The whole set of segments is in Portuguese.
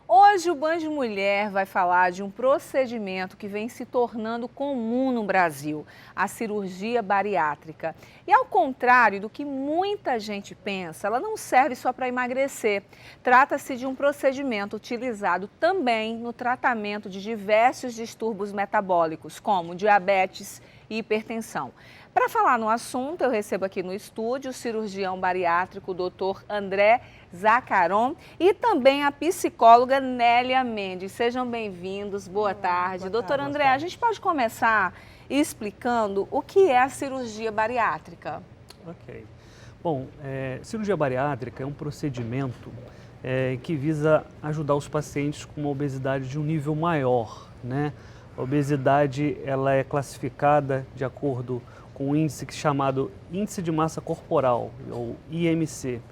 Hoje o Band Mulher vai falar de um procedimento que vem se tornando comum no Brasil, a cirurgia bariátrica. E ao contrário do que muita gente pensa, ela não serve só para emagrecer. Trata-se de um procedimento utilizado também no tratamento de diversos distúrbios metabólicos, como diabetes e hipertensão. Para falar no assunto, eu recebo aqui no estúdio o cirurgião bariátrico, o Dr. André Zacaron, e também a psicóloga Nélia Mendes. Sejam bem-vindos, boa tarde. Doutor André, a gente pode começar explicando o que é a cirurgia bariátrica? Ok. Bom, cirurgia bariátrica é um procedimento que visa ajudar os pacientes com uma obesidade de um nível maior, né? A obesidade ela é classificada de acordo com um índice chamado Índice de Massa Corporal, ou IMC.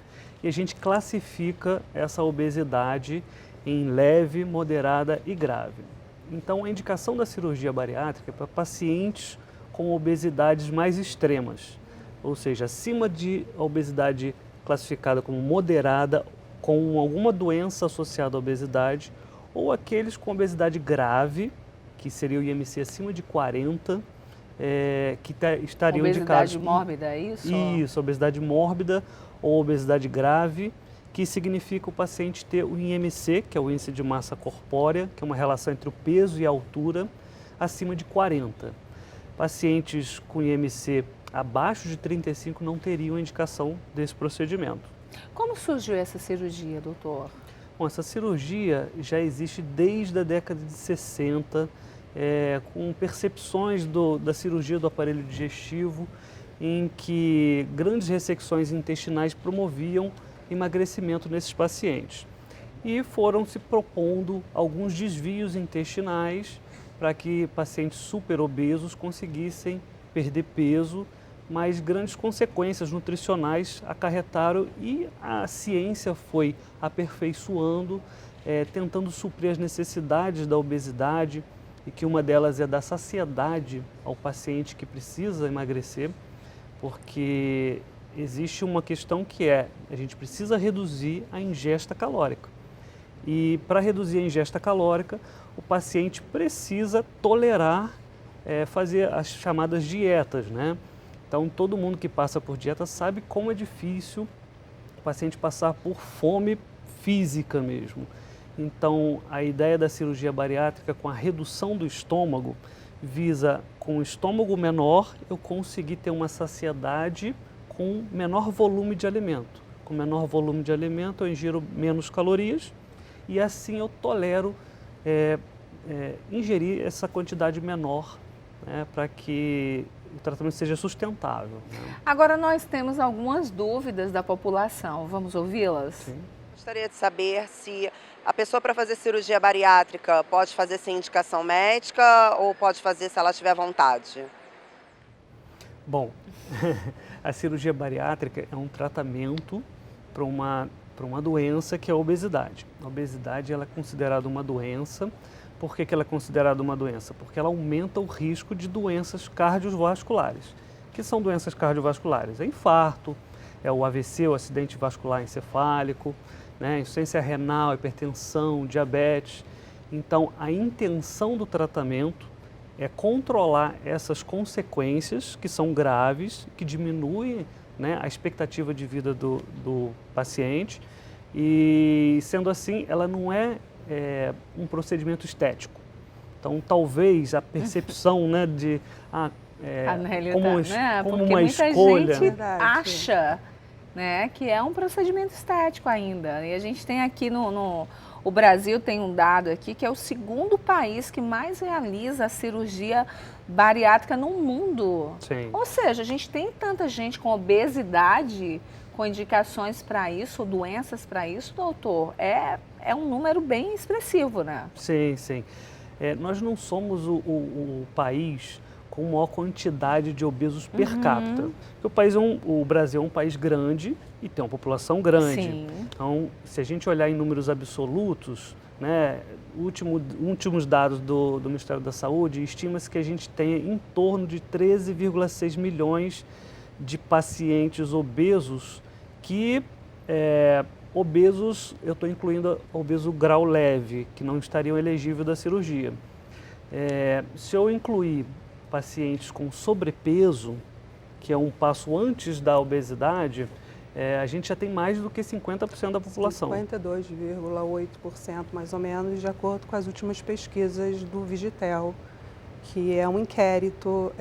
E a gente classifica essa obesidade em leve, moderada e grave. Então, a indicação da cirurgia bariátrica é para pacientes com obesidades mais extremas, ou seja, acima de obesidade classificada como moderada, com alguma doença associada à obesidade, ou aqueles com obesidade grave, que seria o IMC acima de 40, que estariam indicados. Obesidade mórbida, é isso? Isso, obesidade mórbida ou obesidade grave, que significa o paciente ter o IMC, que é o índice de massa corpórea, que é uma relação entre o peso e a altura, acima de 40. Pacientes com IMC abaixo de 35 não teriam indicação desse procedimento. Como surgiu essa cirurgia, doutor? Bom, essa cirurgia já existe desde a década de 60, com percepções da cirurgia do aparelho digestivo, em que grandes ressecções intestinais promoviam emagrecimento nesses pacientes. E foram se propondo alguns desvios intestinais para que pacientes superobesos conseguissem perder peso, mas grandes consequências nutricionais acarretaram e a ciência foi aperfeiçoando, tentando suprir as necessidades da obesidade, e que uma delas é dar saciedade ao paciente que precisa emagrecer, porque existe uma questão que a gente precisa reduzir a ingesta calórica. E para reduzir a ingesta calórica, o paciente precisa tolerar fazer as chamadas dietas, né? Então, todo mundo que passa por dieta sabe como é difícil o paciente passar por fome física mesmo. Então, a ideia da cirurgia bariátrica com a redução do estômago visa, com o estômago menor, eu conseguir ter uma saciedade com menor volume de alimento. Com menor volume de alimento, eu ingiro menos calorias e assim eu tolero ingerir essa quantidade menor, né, para que o tratamento seja sustentável, né? Agora, nós temos algumas dúvidas da população. Vamos ouvi-las? Sim. Gostaria de saber se a pessoa para fazer cirurgia bariátrica pode fazer sem indicação médica ou pode fazer se ela tiver vontade? Bom, a cirurgia bariátrica é um tratamento para uma doença que é a obesidade. A obesidade ela é considerada uma doença. Por que ela é considerada uma doença? Porque ela aumenta o risco de doenças cardiovasculares. Que são doenças cardiovasculares? É infarto, é o AVC, o acidente vascular encefálico, né? Insuficiência renal, hipertensão, diabetes. Então, a intenção do tratamento é controlar essas consequências que são graves, que diminuem, né, a expectativa de vida do paciente. E, sendo assim, ela não é um procedimento estético. Então, talvez a percepção, né, de como uma escolha. Muita gente acha, né, que é um procedimento estético ainda. E a gente tem aqui o Brasil tem um dado aqui que é o segundo país que mais realiza a cirurgia bariátrica no mundo. Sim. Ou seja, a gente tem tanta gente com obesidade, com indicações para isso, doenças para isso, doutor. É um número bem expressivo, né? Sim, sim. Nós não somos o país com maior quantidade de obesos per capita. Porque o Brasil é um país grande e tem uma população grande. Sim. Então, se a gente olhar em números absolutos, né, últimos dados do Ministério da Saúde, estima-se que a gente tenha em torno de 13,6 milhões de pacientes obesos que, obesos, eu estou incluindo obeso grau leve, que não estariam elegíveis da cirurgia. Se eu incluir pacientes com sobrepeso, que é um passo antes da obesidade, a gente já tem mais do que 50% da população. 52,8% mais ou menos, de acordo com as últimas pesquisas do Vigitel, que é um inquérito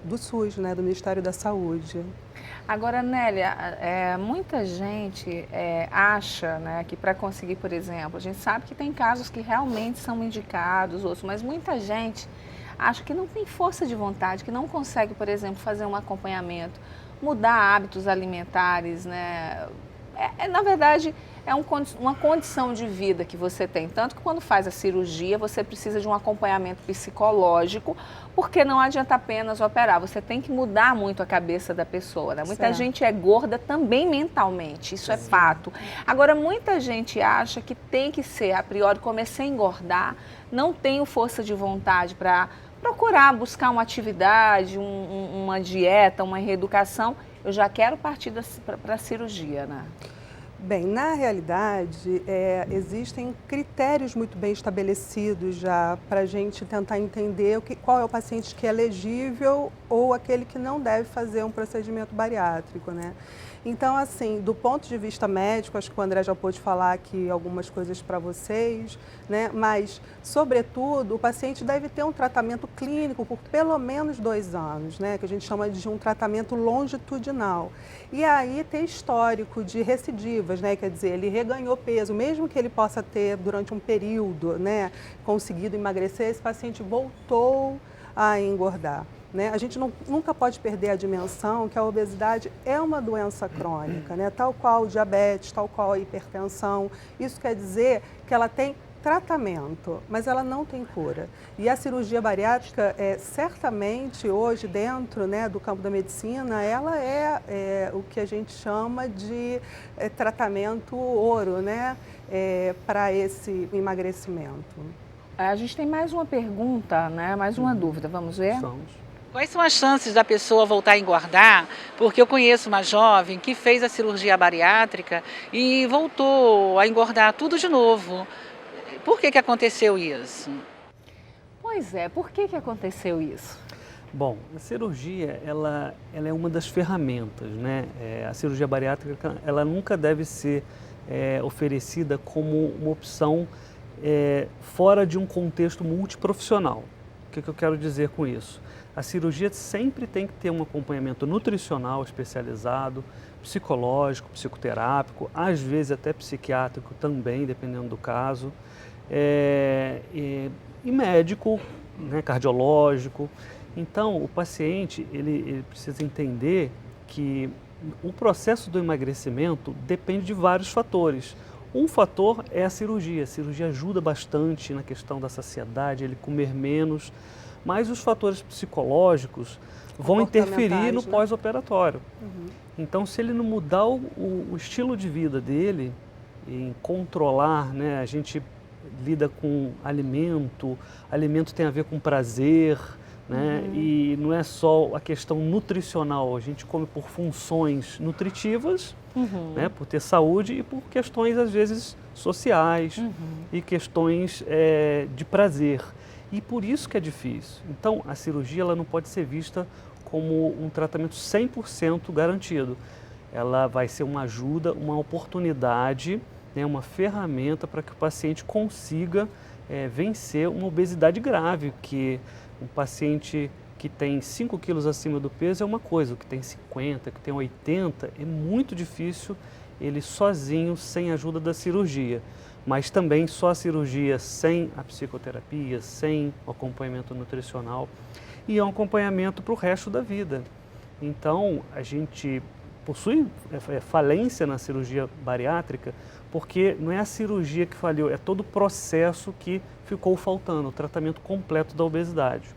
do SUS, né, do Ministério da Saúde. Agora, Nélia, muita gente acha, né, que para conseguir, por exemplo, a gente sabe que tem casos que realmente são indicados, outros, mas muita gente acha que não tem força de vontade, que não consegue, por exemplo, fazer um acompanhamento, mudar hábitos alimentares, né? Na verdade, é uma condição de vida que você tem. Tanto que quando faz a cirurgia, você precisa de um acompanhamento psicológico, porque não adianta apenas operar. Você tem que mudar muito a cabeça da pessoa, né? Muita gente é gorda também mentalmente, isso é fato. Agora, muita gente acha que tem que ser, a priori, comecei a engordar, não tenho força de vontade para procurar buscar uma atividade, uma dieta, uma reeducação, eu já quero partir para a cirurgia, né? Bem, na realidade, existem critérios muito bem estabelecidos já para a gente tentar entender qual é o paciente que é elegível ou aquele que não deve fazer um procedimento bariátrico, né? Então, assim, do ponto de vista médico, acho que o André já pôde falar aqui algumas coisas para vocês, né? Mas, sobretudo, o paciente deve ter um tratamento clínico por pelo menos 2 anos, né? Que a gente chama de um tratamento longitudinal. E aí ter histórico de recidivas, né? Quer dizer, ele reganhou peso, mesmo que ele possa ter, durante um período, né, conseguido emagrecer, esse paciente voltou a engordar. Né? A gente nunca pode perder a dimensão que a obesidade é uma doença crônica, né? Tal qual o diabetes, tal qual a hipertensão. Isso quer dizer que ela tem tratamento, mas ela não tem cura. E a cirurgia bariátrica, certamente, hoje, dentro, né, do campo da medicina, ela é o que a gente chama de tratamento ouro, né, para esse emagrecimento. A gente tem mais uma pergunta, né? Mais uma dúvida, vamos ver? Quais são as chances da pessoa voltar a engordar? Porque eu conheço uma jovem que fez a cirurgia bariátrica e voltou a engordar tudo de novo. Por que aconteceu isso? Pois é, por que aconteceu isso? Bom, a cirurgia, ela é uma das ferramentas, né? A cirurgia bariátrica, ela nunca deve ser oferecida como uma opção fora de um contexto multiprofissional. O que eu quero dizer com isso? A cirurgia sempre tem que ter um acompanhamento nutricional especializado, psicológico, psicoterápico, às vezes até psiquiátrico também, dependendo do caso, e médico, né, cardiológico. Então, o paciente ele precisa entender que o processo do emagrecimento depende de vários fatores. Um fator é a cirurgia. A cirurgia ajuda bastante na questão da saciedade, ele comer menos, mas os fatores psicológicos vão interferir no pós-operatório. Então, se ele não mudar o estilo de vida dele, em controlar, né, a gente lida com alimento tem a ver com prazer, né, e não é só a questão nutricional, a gente come por funções nutritivas, né, por ter saúde e por questões, às vezes, sociais e questões de prazer. E por isso que é difícil. Então, a cirurgia ela não pode ser vista como um tratamento 100% garantido. Ela vai ser uma ajuda, uma oportunidade, né, uma ferramenta para que o paciente consiga vencer uma obesidade grave, que um paciente que tem 5 quilos acima do peso é uma coisa, o que tem 50, que tem 80, é muito difícil ele sozinho, sem a ajuda da cirurgia. Mas também só a cirurgia sem a psicoterapia, sem o acompanhamento nutricional, e é um acompanhamento para o resto da vida. Então, a gente possui falência na cirurgia bariátrica, porque não é a cirurgia que falhou, é todo o processo que ficou faltando, o tratamento completo da obesidade.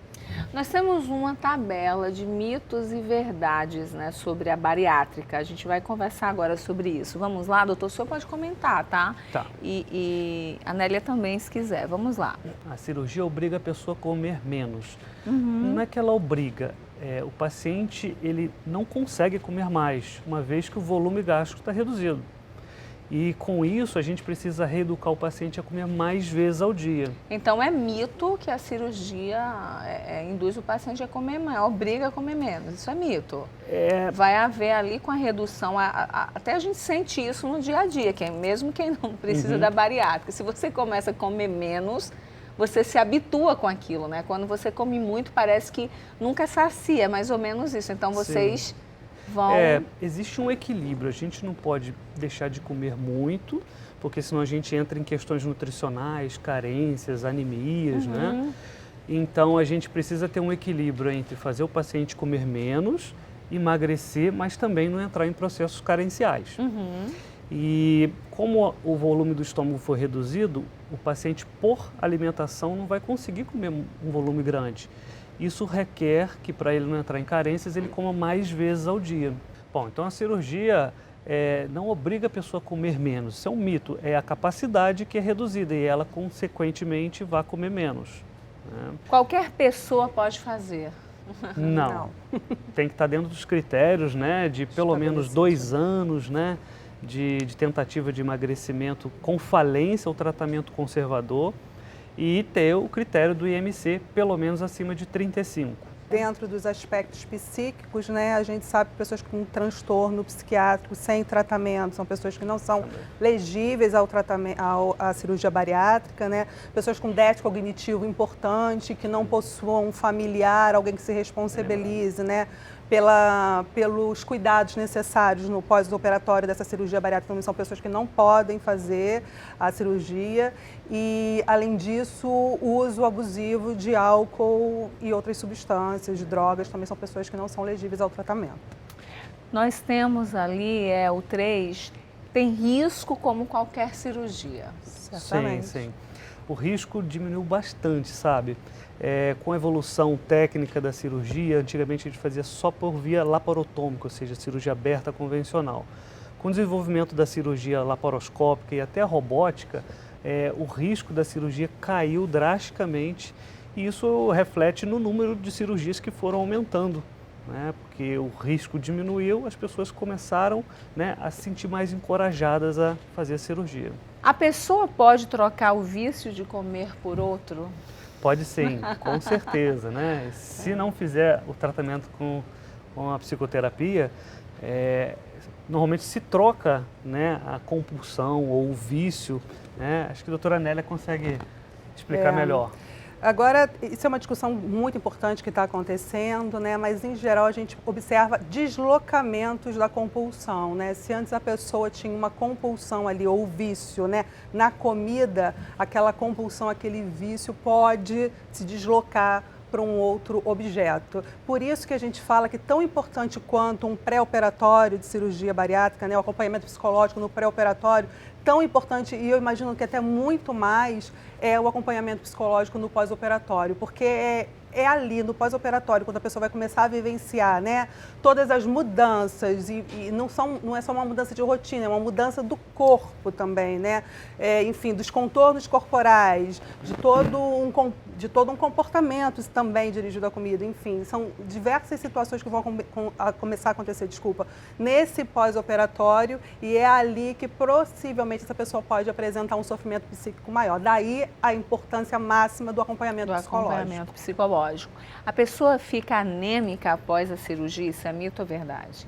Nós temos uma tabela de mitos e verdades, né, sobre a bariátrica. A gente vai conversar agora sobre isso. Vamos lá, doutor? O senhor pode comentar, tá? Tá. E a Nélia também, se quiser. Vamos lá. A cirurgia obriga a pessoa a comer menos. Não é que ela obriga, o paciente ele não consegue comer mais, uma vez que o volume gástrico está reduzido. E com isso a gente precisa reeducar o paciente a comer mais vezes ao dia. Então é mito que a cirurgia induz o paciente a comer mais, obriga a comer menos. Isso é mito. Vai haver ali com a redução, até a gente sente isso no dia a dia, que é mesmo quem não precisa da bariátrica. Se você começa a comer menos, você se habitua com aquilo, né? Quando você come muito, parece que nunca sacia, é mais ou menos isso. Então vocês vão... Existe um equilíbrio, a gente não pode deixar de comer muito, porque senão a gente entra em questões nutricionais, carências, anemias, né? Então a gente precisa ter um equilíbrio entre fazer o paciente comer menos, emagrecer, mas também não entrar em processos carenciais. E como o volume do estômago foi reduzido, o paciente, por alimentação, não vai conseguir comer um volume grande. Isso requer que, para ele não entrar em carências, ele coma mais vezes ao dia. Bom, então a cirurgia não obriga a pessoa a comer menos. Isso é um mito, é a capacidade que é reduzida e ela, consequentemente, vai comer menos, né? Qualquer pessoa pode fazer. Não. Tem que estar dentro dos critérios, né, de pelo menos 2 anos, né, de tentativa de emagrecimento com falência ou tratamento conservador e ter o critério do IMC pelo menos acima de 35. Dentro dos aspectos psíquicos, né, a gente sabe que pessoas com transtorno psiquiátrico sem tratamento são pessoas que não são legíveis ao tratamento, à cirurgia bariátrica, né, pessoas com déficit cognitivo importante, que não possuam um familiar, alguém que se responsabilize, né, pelos cuidados necessários no pós-operatório dessa cirurgia bariátrica. Também são pessoas que não podem fazer a cirurgia e, além disso, o uso abusivo de álcool e outras substâncias, de drogas, também são pessoas que não são elegíveis ao tratamento. Nós temos ali, o 3, tem risco como qualquer cirurgia. Certamente. Sim. O risco diminuiu bastante, sabe? Com a evolução técnica da cirurgia, antigamente a gente fazia só por via laparotômica, ou seja, cirurgia aberta convencional. Com o desenvolvimento da cirurgia laparoscópica e até a robótica, o risco da cirurgia caiu drasticamente e isso reflete no número de cirurgias que foram aumentando, né? Porque o risco diminuiu, as pessoas começaram, né, a se sentir mais encorajadas a fazer a cirurgia. A pessoa pode trocar o vício de comer por outro? Pode sim, com certeza, né? Se não fizer o tratamento com a psicoterapia, normalmente se troca, né, a compulsão ou o vício, né? Acho que a doutora Nélia consegue explicar melhor. Agora, isso é uma discussão muito importante que está acontecendo, né? Mas, em geral, a gente observa deslocamentos da compulsão, né? Se antes a pessoa tinha uma compulsão ali, ou vício, né, na comida, aquela compulsão, aquele vício pode se deslocar para um outro objeto. Por isso que a gente fala que tão importante quanto um pré-operatório de cirurgia bariátrica, né, o acompanhamento psicológico no pré-operatório, tão importante, e eu imagino que até muito mais, é o acompanhamento psicológico no pós-operatório, porque é ali no pós-operatório, quando a pessoa vai começar a vivenciar, né, todas as mudanças, e não é só uma mudança de rotina, é uma mudança do corpo também, né, enfim, dos contornos corporais, de todo um comportamento também dirigido à comida, enfim, são diversas situações que vão começar a acontecer, nesse pós-operatório, e é ali que possivelmente essa pessoa pode apresentar um sofrimento psíquico maior. Daí a importância máxima do acompanhamento psicológico. A pessoa fica anêmica após a cirurgia, isso é mito ou verdade?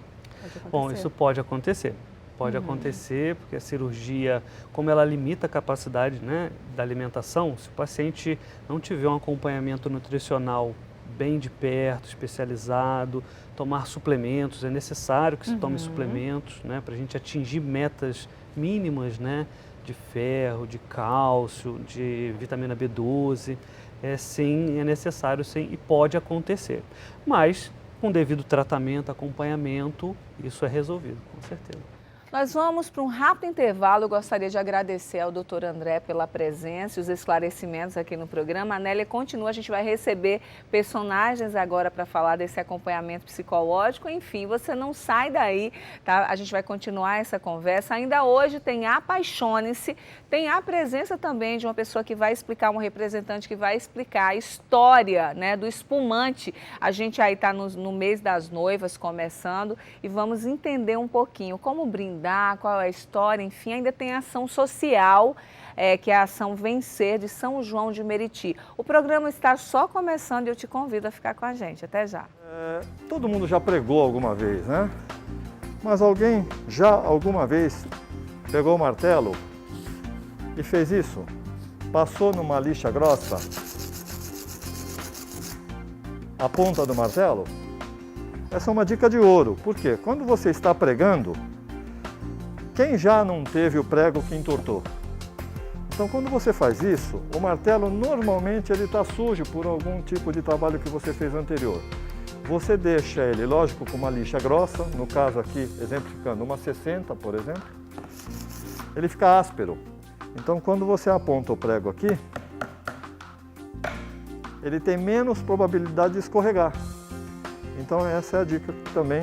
Bom, isso pode acontecer. Pode acontecer porque a cirurgia, como ela limita a capacidade, né, da alimentação, se o paciente não tiver um acompanhamento nutricional bem de perto, especializado, tomar suplementos, é necessário que se tome suplementos, né, para a gente atingir metas mínimas, né, de ferro, de cálcio, de vitamina B12, sim, é necessário sim e pode acontecer. Mas com devido tratamento, acompanhamento, isso é resolvido, com certeza. Nós vamos para um rápido intervalo. Eu gostaria de agradecer ao Dr. André pela presença e os esclarecimentos aqui no programa. A Nélia continua, a gente vai receber personagens agora para falar desse acompanhamento psicológico. Enfim, você não sai daí, tá? A gente vai continuar essa conversa. Ainda hoje tem Apaixone-se, tem a presença também de uma pessoa que vai explicar, um representante que vai explicar a história, né, do espumante. A gente aí está no mês das noivas começando e vamos entender um pouquinho como brindar, qual é a história, enfim, ainda tem a ação social, que é a ação Vencer de São João de Meriti. O programa está só começando e eu te convido a ficar com a gente. Até já. Todo mundo já pregou alguma vez, né? Mas alguém já alguma vez pegou o martelo e fez isso? Passou numa lixa grossa a ponta do martelo? Essa é uma dica de ouro. Por quê? Quando você está pregando, quem já não teve o prego que entortou? Então, quando você faz isso, o martelo normalmente ele está sujo por algum tipo de trabalho que você fez anterior. Você deixa ele, lógico, com uma lixa grossa, no caso aqui, exemplificando, uma 60, por exemplo, ele fica áspero. Então, quando você aponta o prego aqui, ele tem menos probabilidade de escorregar. Então, essa é a dica também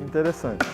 interessante.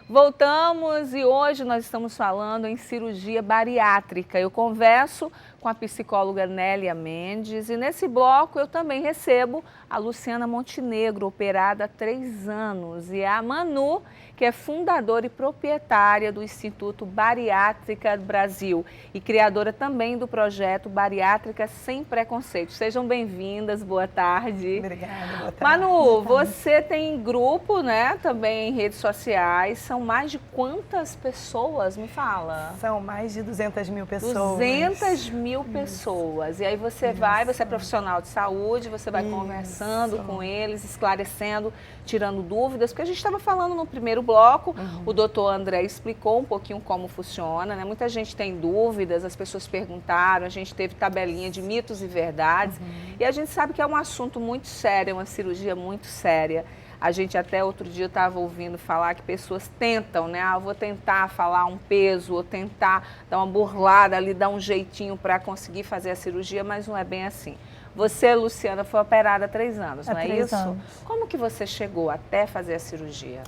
Voltamos e hoje nós estamos falando em cirurgia bariátrica. Eu converso com a psicóloga Nélia Mendes e nesse bloco eu também recebo a Luciana Montenegro, operada há 3 anos, e a Manu, que é fundadora e proprietária do Instituto Bariátrica Brasil e criadora também do projeto Bariátrica Sem Preconceitos. Sejam bem-vindas, boa tarde. Obrigada, boa tarde. Manu, você tem grupo, né, também em redes sociais, são mais de quantas pessoas? Me fala. São mais de 200 mil pessoas. 200 mil pessoas. E aí você vai, você é profissional de saúde, você vai conversando com eles, esclarecendo, tirando dúvidas, porque a gente estava falando no primeiro bloco, o doutor André explicou um pouquinho como funciona, né? Muita gente tem dúvidas, as pessoas perguntaram, a gente teve tabelinha de mitos e verdades, e a gente sabe que é um assunto muito sério, é uma cirurgia muito séria. A gente até outro dia estava ouvindo falar que pessoas tentam, né? Ah, eu vou tentar falar um peso, ou tentar dar uma burlada ali, dar um jeitinho para conseguir fazer a cirurgia, mas não é bem assim. Você, Luciana, foi operada há 3 anos, não é isso? 3 anos. Como que você chegou até fazer a cirurgia?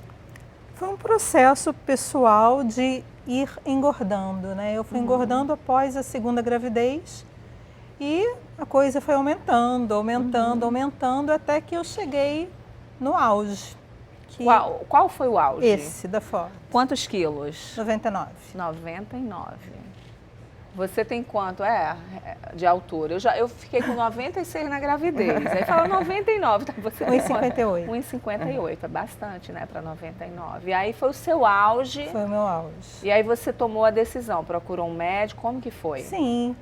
Foi um processo pessoal de ir engordando, né? Eu fui engordando após a 2ª gravidez e a coisa foi aumentando, aumentando, até que eu cheguei no auge. Qual foi o auge? Esse, da foto. Quantos quilos? 99. 99. Você tem quanto de altura? Eu fiquei com 96 na gravidez. Aí fala 99, tá? Você 1,58. 1,58, é bastante, né, para 99. E aí foi o seu auge. Foi o meu auge. E aí você tomou a decisão, procurou um médico, como que foi? Sim,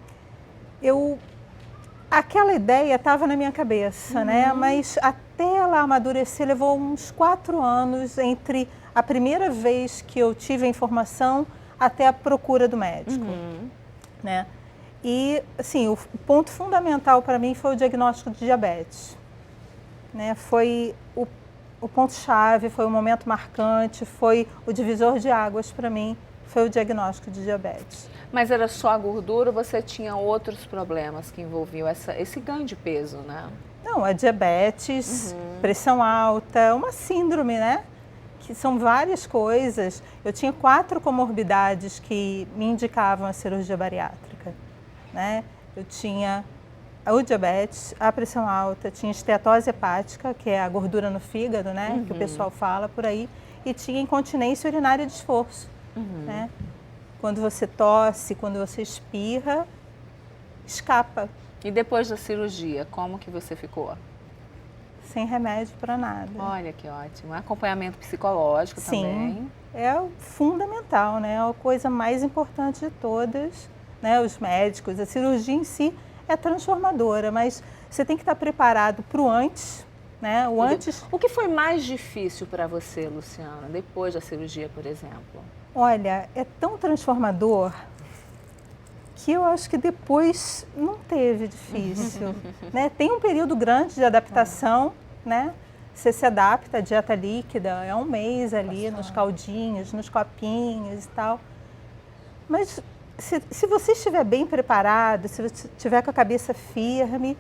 aquela ideia estava na minha cabeça, né? Mas até ela amadurecer levou uns 4 anos entre a primeira vez que eu tive a informação até a procura do médico, né? E, assim, o ponto fundamental para mim foi o diagnóstico de diabetes, né? Foi o ponto-chave, foi o momento marcante, foi o divisor de águas para mim, foi o diagnóstico de diabetes. Mas era só a gordura ou você tinha outros problemas que envolviam esse ganho de peso, né? Não, a diabetes, pressão alta, uma síndrome, né? Que são várias coisas. Eu tinha 4 comorbidades que me indicavam a cirurgia bariátrica, né? Eu tinha o diabetes, a pressão alta, tinha esteatose hepática, que é a gordura no fígado, né? Que o pessoal fala por aí, e tinha incontinência urinária de esforço, né? Quando você tosse, quando você espirra, escapa. E depois da cirurgia, como que você ficou? Sem remédio para nada. Olha que ótimo. Acompanhamento psicológico também. Sim, é fundamental, né? É a coisa mais importante de todas, né? Os médicos, a cirurgia em si é transformadora, mas você tem que estar preparado para o antes né? O antes... O que foi mais difícil para você, Luciana, depois da cirurgia, por exemplo? Olha, é tão transformador que eu acho que depois não teve difícil, né? Tem um período grande de adaptação, né? Você se adapta à dieta líquida, é um mês ali nos caldinhos, nos copinhos e tal. Mas se você estiver bem preparado, se você estiver com a cabeça firme,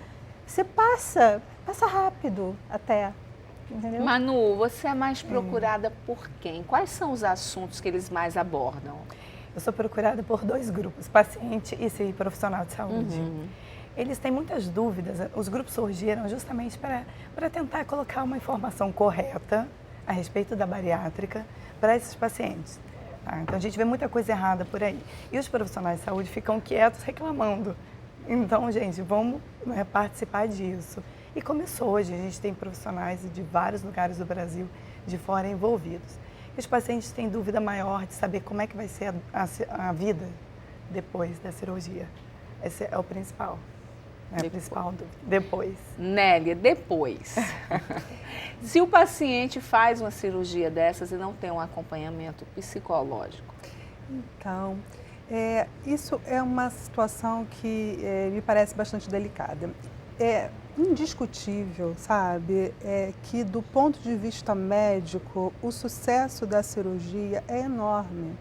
você passa rápido até, entendeu? Manu, você é mais procurada por quem? Quais são os assuntos que eles mais abordam? Eu sou procurada por 2 grupos, paciente e esse profissional de saúde. Eles têm muitas dúvidas, os grupos surgiram justamente para tentar colocar uma informação correta a respeito da bariátrica para esses pacientes. Tá? Então a gente vê muita coisa errada por aí. E os profissionais de saúde ficam quietos reclamando. Então, gente, vamos participar disso. E começou hoje, a gente tem profissionais de vários lugares do Brasil de fora envolvidos. E os pacientes têm dúvida maior de saber como é que vai ser a vida depois da cirurgia. Esse é o principal. É o principal depois. Nélia, depois. Se o paciente faz uma cirurgia dessas e não tem um acompanhamento psicológico? Então, isso é uma situação que me parece bastante delicada. É indiscutível, sabe, que do ponto de vista médico, o sucesso da cirurgia é enorme,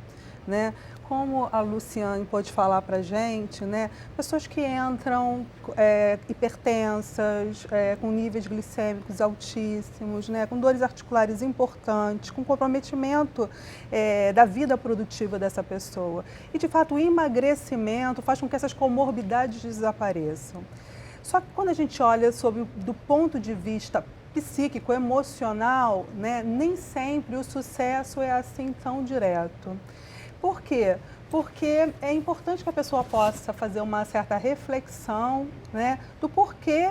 né? Como a Luciane pode falar para a gente, né? Pessoas que entram hipertensas, com níveis glicêmicos altíssimos, né? Com dores articulares importantes, com comprometimento da vida produtiva dessa pessoa. E, de fato, o emagrecimento faz com que essas comorbidades desapareçam. Só que quando a gente olha do ponto de vista psíquico, emocional, né? Nem sempre o sucesso é assim tão direto. Por quê? Porque é importante que a pessoa possa fazer uma certa reflexão, né, do porquê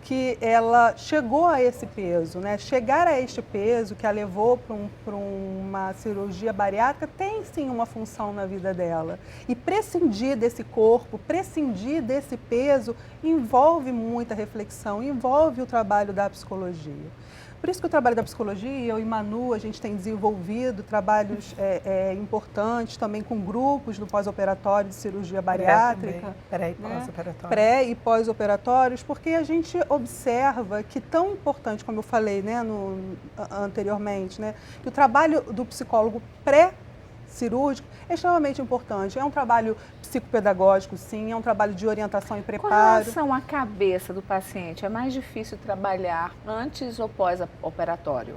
que ela chegou a esse peso, né? Chegar a este peso que a levou para uma cirurgia bariátrica tem sim uma função na vida dela. E prescindir desse corpo, prescindir desse peso envolve muita reflexão, envolve o trabalho da psicologia. Por isso que o trabalho da psicologia, eu e Manu, a gente tem desenvolvido trabalhos importantes também com grupos no pós-operatório de cirurgia bariátrica. Pré e pós-operatório. Pré e pós-operatórios, porque a gente observa que tão importante, como eu falei, né, anteriormente, né, que o trabalho do psicólogo pré-cirúrgico é extremamente importante. É um trabalho psicopedagógico, sim, é um trabalho de orientação e preparo. Com relação à cabeça do paciente, é mais difícil trabalhar antes ou pós-operatório?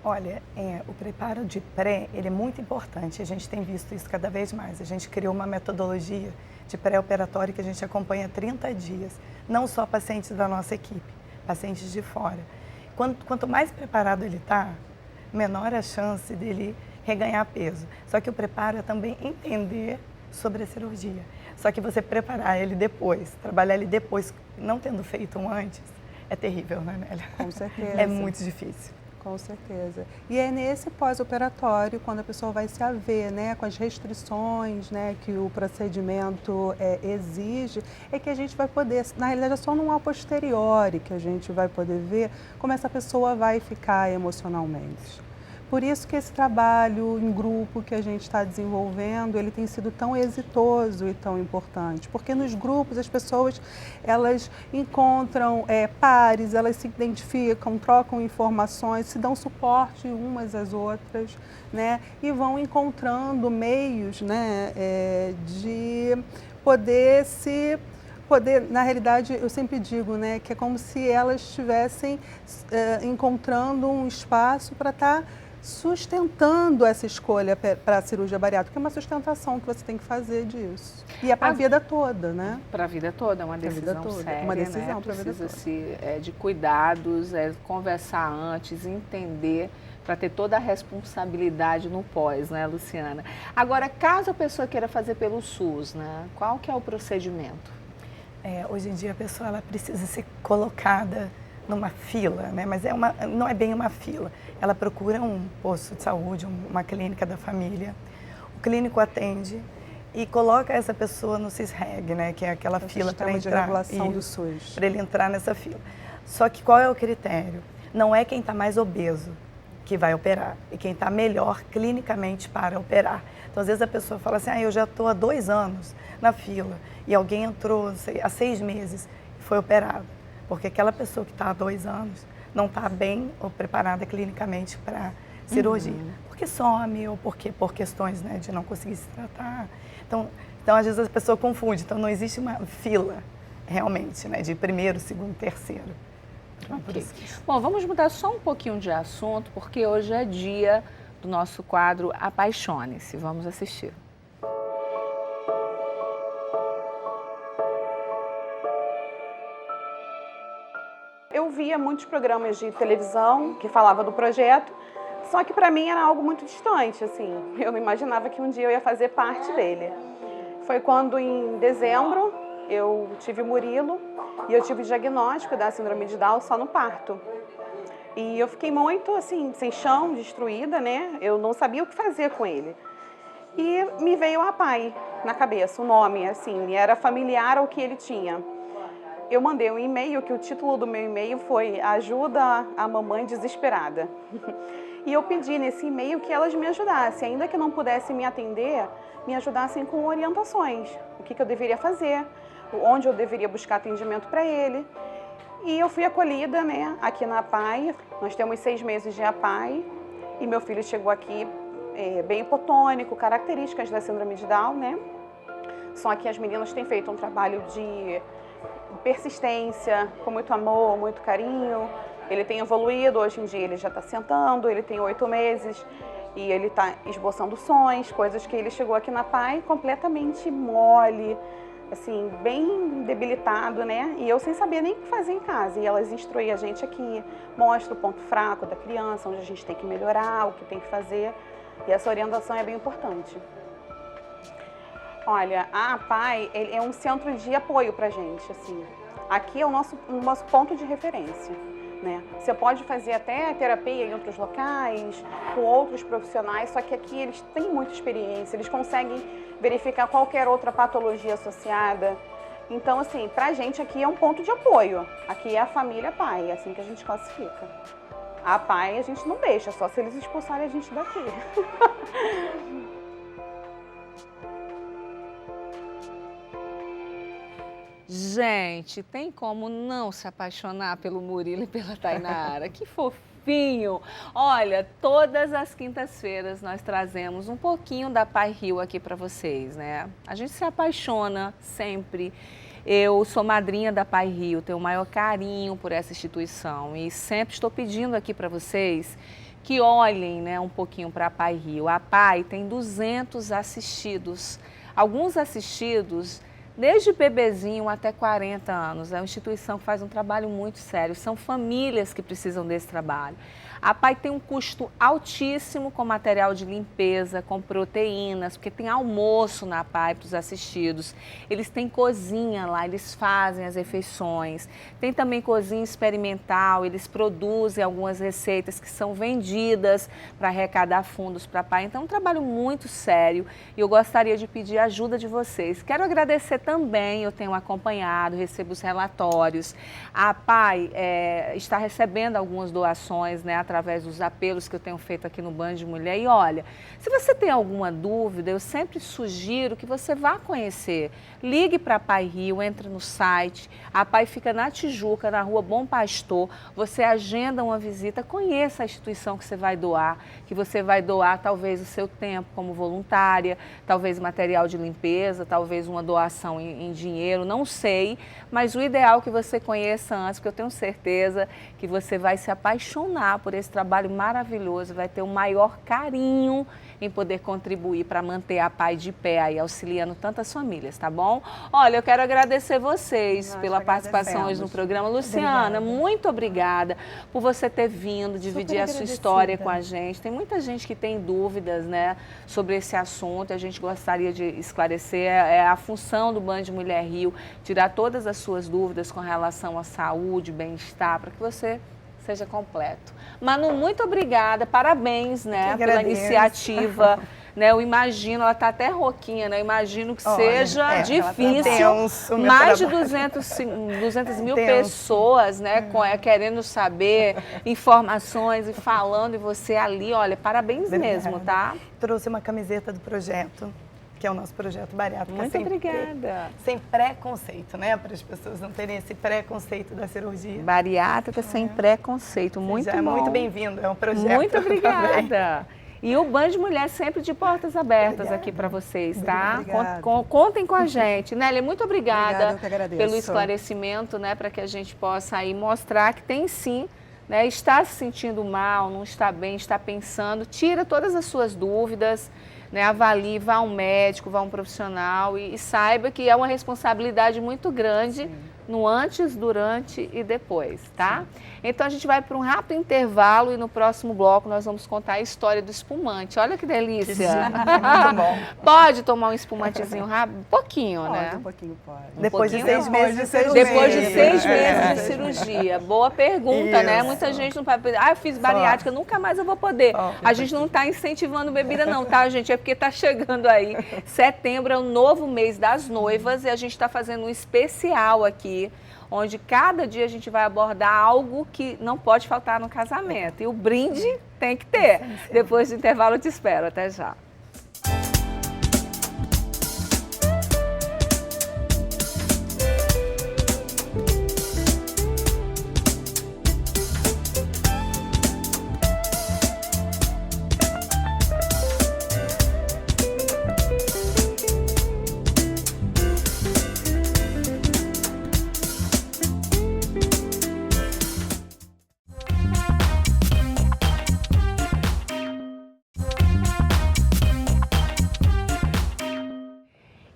Olha, o preparo de pré, ele é muito importante, a gente tem visto isso cada vez mais. A gente criou uma metodologia de pré-operatório que a gente acompanha 30 dias, não só pacientes da nossa equipe, pacientes de fora. Quanto mais preparado ele está, menor a chance dele reganhar peso. Só que o preparo é também entender sobre a cirurgia. Só que você preparar ele depois, trabalhar ele depois, não tendo feito um antes, é terrível, né, Nélia? Com certeza. É muito difícil. Com certeza. E é nesse pós-operatório, quando a pessoa vai se haver, né, com as restrições, né, que o procedimento exige, é que a gente vai poder, na realidade é só num a posteriori que a gente vai poder ver como essa pessoa vai ficar emocionalmente. Por isso que esse trabalho em grupo que a gente está desenvolvendo, ele tem sido tão exitoso e tão importante. Porque nos grupos as pessoas, elas encontram pares, elas se identificam, trocam informações, se dão suporte umas às outras, né? E vão encontrando meios, né, de poder na realidade, eu sempre digo, né, que é como se elas estivessem encontrando um espaço para estar sustentando essa escolha para a cirurgia bariátrica, é uma sustentação que você tem que fazer disso. E é para a vida toda, né? Para a vida toda, é uma decisão séria, uma decisão, né? para a vida toda. Precisa de cuidados, conversar antes, entender, para ter toda a responsabilidade no pós, né, Luciana? Agora, caso a pessoa queira fazer pelo SUS, né, qual que é o procedimento? Hoje em dia a pessoa ela precisa ser colocada numa fila, né? Mas não é bem uma fila. Ela procura um posto de saúde, uma clínica da família. O clínico atende e coloca essa pessoa no CISREG, né? Que é aquela fila para entrar. De regulação do SUS. Para ele entrar nessa fila. Só que qual é o critério? Não é quem está mais obeso que vai operar, e quem está melhor clinicamente para operar. Então, às vezes a pessoa fala assim, eu já estou há 2 anos na fila, e alguém entrou há 6 meses e foi operado. Porque aquela pessoa que está há 2 anos não está bem ou preparada clinicamente para cirurgia. Porque some, ou porque por questões, né, de não conseguir se tratar. Então, às vezes a pessoa confunde. Então, não existe uma fila, realmente, né, de primeiro, segundo, terceiro. Okay. Bom, vamos mudar só um pouquinho de assunto, porque hoje é dia do nosso quadro Apaixone-se. Vamos assistir. Eu via muitos programas de televisão que falavam do projeto, só que para mim era algo muito distante, assim. Eu não imaginava que um dia eu ia fazer parte dele. Foi quando, em dezembro, eu tive o Murilo e eu tive o diagnóstico da síndrome de Down só no parto. E eu fiquei muito, assim, sem chão, destruída, né? Eu não sabia o que fazer com ele. E me veio a Pai na cabeça, o nome, assim, era familiar ao que ele tinha. Eu mandei um e-mail, que o título do meu e-mail foi Ajuda a Mamãe Desesperada. E eu pedi nesse e-mail que elas me ajudassem, ainda que não pudessem me atender, me ajudassem com orientações. O que eu deveria fazer, onde eu deveria buscar atendimento para ele. E eu fui acolhida, né, aqui na APAI. Nós temos 6 meses de APAI e meu filho chegou aqui bem hipotônico, características da síndrome de Down, né? Só que as meninas têm feito um trabalho de persistência, com muito amor, muito carinho. Ele tem evoluído, hoje em dia ele já está sentando, ele tem 8 meses e ele está esboçando sons, coisas que ele chegou aqui na APAI completamente mole, assim, bem debilitado, né? E eu sem saber nem o que fazer em casa. E elas instruem a gente aqui, mostram o ponto fraco da criança, onde a gente tem que melhorar, o que tem que fazer. E essa orientação é bem importante. Olha, a APAI é um centro de apoio pra gente, assim. Aqui é o nosso ponto de referência, né? Você pode fazer até terapia em outros locais, com outros profissionais, só que aqui eles têm muita experiência, eles conseguem verificar qualquer outra patologia associada. Então, assim, pra gente aqui é um ponto de apoio. Aqui é a família Pai, é assim que a gente classifica. A Pai a gente não deixa, só se eles expulsarem a gente daqui. Gente, tem como não se apaixonar pelo Murilo e pela Tainara? Que fofinho! Olha, todas as quintas-feiras nós trazemos um pouquinho da Pai Rio aqui para vocês, né? A gente se apaixona sempre. Eu sou madrinha da Pai Rio, tenho o maior carinho por essa instituição e sempre estou pedindo aqui para vocês que olhem, né, um pouquinho para a Pai Rio. A Pai tem 200 assistidos, alguns assistidos desde bebezinho até 40 anos. É uma instituição que faz um trabalho muito sério, são famílias que precisam desse trabalho. A Pai tem um custo altíssimo com material de limpeza, com proteínas, porque tem almoço na Pai para os assistidos. Eles têm cozinha lá, eles fazem as refeições. Tem também cozinha experimental, eles produzem algumas receitas que são vendidas para arrecadar fundos para a Pai. Então é um trabalho muito sério e eu gostaria de pedir a ajuda de vocês. Quero agradecer também, eu tenho acompanhado, recebo os relatórios. A Pai está recebendo algumas doações, né, através dos apelos que eu tenho feito aqui no Band de Mulher. E olha, se você tem alguma dúvida, eu sempre sugiro que você vá conhecer. Ligue para a Pai Rio, entre no site. A Pai fica na Tijuca, na Rua Bom Pastor. Você agenda uma visita, conheça a instituição que você vai doar, talvez o seu tempo como voluntária, talvez material de limpeza, talvez uma doação em dinheiro, não sei, mas o ideal é que você conheça antes, porque eu tenho certeza que você vai se apaixonar por esse trabalho maravilhoso, vai ter o maior carinho em poder contribuir para manter a Pai de pé aí, auxiliando tantas famílias, tá bom? Olha, eu quero agradecer vocês pela participação hoje no programa. Luciana, obrigada. Muito obrigada por você ter vindo, dividir a sua história com a gente. Tem muita gente que tem dúvidas, né, sobre esse assunto, a gente gostaria de esclarecer. É a função do Band Mulher Rio, tirar todas as suas dúvidas com relação à saúde, bem-estar, para que você seja completo. Manu, muito obrigada, parabéns, né, pela iniciativa né? Eu imagino, ela está até rouquinha, né? Eu imagino que Olha, seja difícil. tenso, meu Mais de trabalho. 200 mil Tenso. pessoas, né? Querendo saber informações e falando, e você ali, olha, parabéns mesmo, tá? Trouxe uma camiseta do projeto, que é o nosso projeto bariátrico. Muito obrigada. Sem preconceito, né? Para as pessoas não terem esse preconceito da cirurgia. Bariátrica sem preconceito, muito Já é bom. muito bem-vindo, é um projeto. Muito também. obrigada. E o Band Mulher sempre de portas abertas aqui para vocês, tá? Obrigada. Contem com a gente. Nélia, muito obrigada Eu que agradeço. pelo esclarecimento, né? Para que a gente possa aí mostrar que tem sim, né? Está se sentindo mal, não está bem, está pensando, tira todas as suas dúvidas, né? Avalie, vá a um médico, vá a um profissional e saiba que é uma responsabilidade muito grande no antes, durante e depois, tá? Então a gente vai para um rápido intervalo e no próximo bloco nós vamos contar a história do espumante. Olha que delícia! Muito bom. Pode tomar um espumantezinho rápido? Pouquinho, Pode, né? um pouquinho pode. Depois de pouquinho 6 meses de cirurgia. Depois de 6 É. meses de cirurgia. Boa pergunta, né? Isso. Muita gente não pode... Ah, eu fiz bariátrica, nunca mais eu vou poder. A gente não está incentivando bebida não, tá, gente? É porque está chegando aí. Setembro é o novo mês das noivas e a gente está fazendo um especial aqui, onde cada dia a gente vai abordar algo que não pode faltar no casamento. E o brinde tem que ter. Depois do intervalo eu te espero. Até já.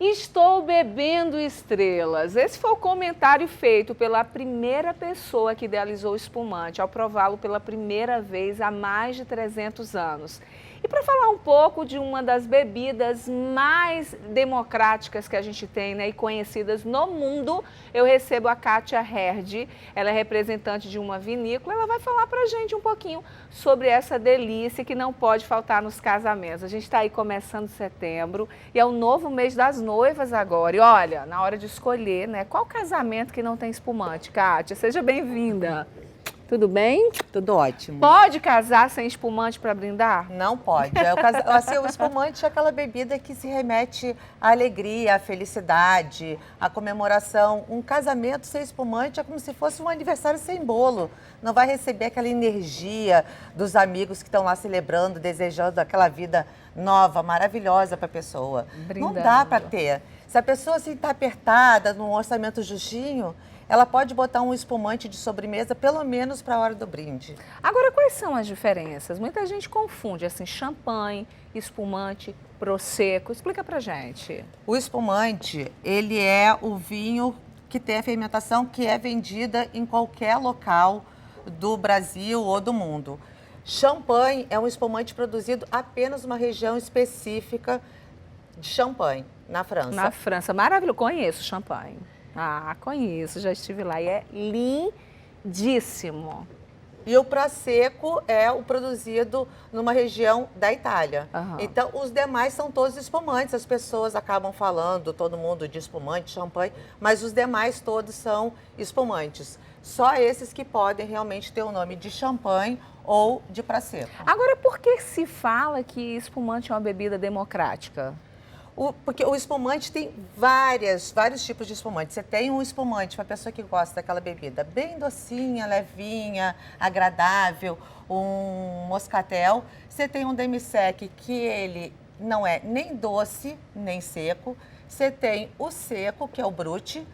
Estou bebendo estrelas. Esse foi o comentário feito pela primeira pessoa que idealizou o espumante, ao prová-lo pela primeira vez há mais de 300 anos. E para falar um pouco de uma das bebidas mais democráticas que a gente tem, né, e conhecidas no mundo, eu recebo a Kátia Herd. Ela é representante de uma vinícola. Ela vai falar para a gente um pouquinho sobre essa delícia que não pode faltar nos casamentos. A gente está aí começando setembro e é o novo mês das noivas agora. E olha, na hora de escolher, né, qual casamento que não tem espumante? Kátia, seja bem-vinda. Tudo bem? Tudo ótimo. Pode casar sem espumante para brindar? Não pode. O espumante é aquela bebida que se remete à alegria, à felicidade, à comemoração. Um casamento sem espumante é como se fosse um aniversário sem bolo. Não vai receber aquela energia dos amigos que estão lá celebrando, desejando aquela vida nova, maravilhosa para a pessoa. Brindando. Não dá para ter. Se a pessoa assim está apertada, num orçamento justinho, ela pode botar um espumante de sobremesa, pelo menos para a hora do brinde. Agora, quais são as diferenças? Muita gente confunde, assim, champanhe, espumante, prosecco. Explica pra gente. O espumante, ele é o vinho que tem a fermentação que é vendida em qualquer local do Brasil ou do mundo. Champanhe é um espumante produzido apenas numa região específica de Champagne, na França. Na França. Maravilhoso. Conheço champanhe. Ah, conheço. Já estive lá e é lindíssimo. E o Prosecco é o produzido numa região da Itália. Aham. Então, os demais são todos espumantes. As pessoas acabam falando, todo mundo de espumante, champanhe, mas os demais todos são espumantes. Só esses que podem realmente ter o nome de champanhe ou de Prosecco. Agora, por que se fala que espumante é uma bebida democrática? Porque o espumante tem vários tipos de espumante. Você tem um espumante para a pessoa que gosta daquela bebida bem docinha, levinha, agradável, um moscatel. Você tem um demi-sec que ele não é nem doce, nem seco. Você tem o seco, que é o brut,